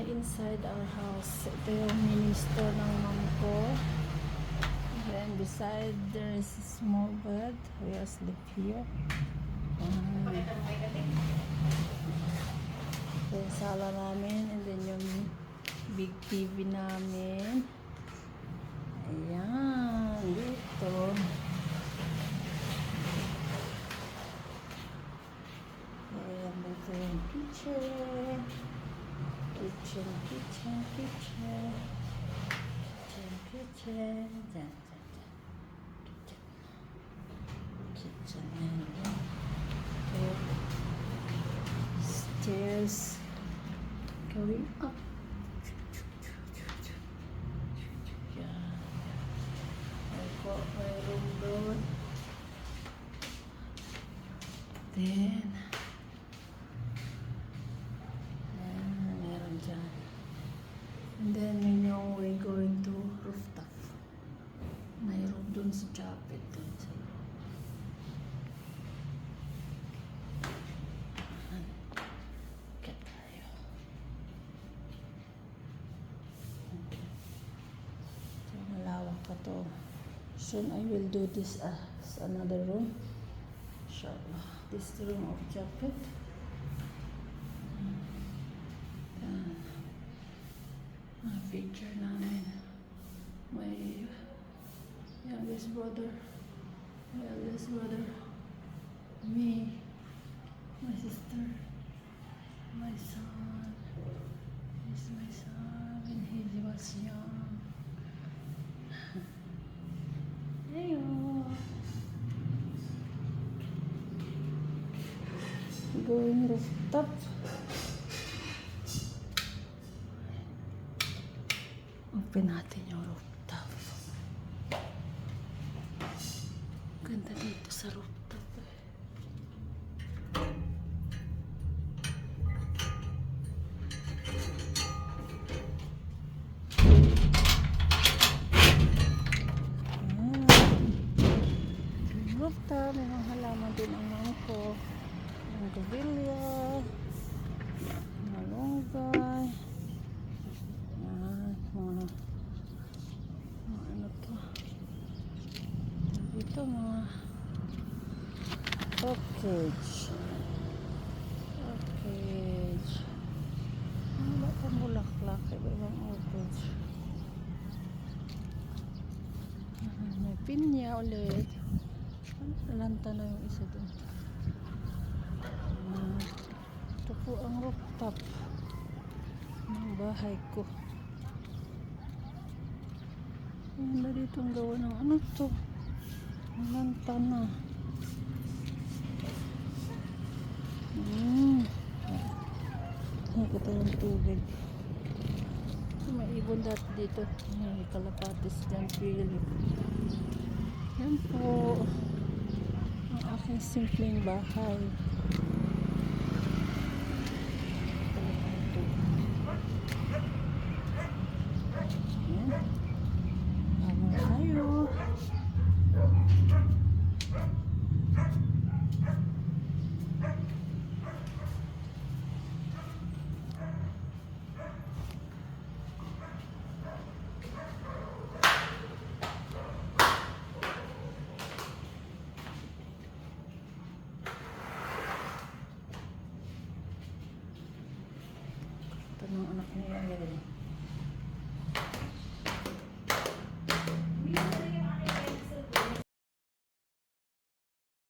inside our house. Ito yung mini store ng mom ko. Then beside there is a small bed. We are sleep here. Ito yung sala namin. And then yung big TV namin. Ayan. Dito. Ayan. Dito yung kitchen. Kitchen. Dyan. Kitchen. And stairs going up. May room doon. Then meron dyan. And then yun yung we're going to rooftop. May room doon sa Japet doon sa tayo. So malawak pa to. Soon I will do this as another room. Inshallah. This is the room of Japet. Picture namin. My youngest brother. Me. My sister. My son. This is my son when he was young. Going rooftop. Open natin yung rooftop. Ganda dito sa rooftop. Rooftop, may mga halaman din ang mama ko. Ang gabilya, malunggay, mga ano to, dito mga package, wala pang bulaklak, ibang package. May pinya ulit. Lanta na yung isa dun. Ito po ang rooftop ng bahay ko. Ganda dito ang gawa ng ano to, lanta na. Nakita yung tubig. May ibon dati dito. May kalapatis dyan, Philip. Yan po ang aking simpleng bahay. Ito ng anak niya.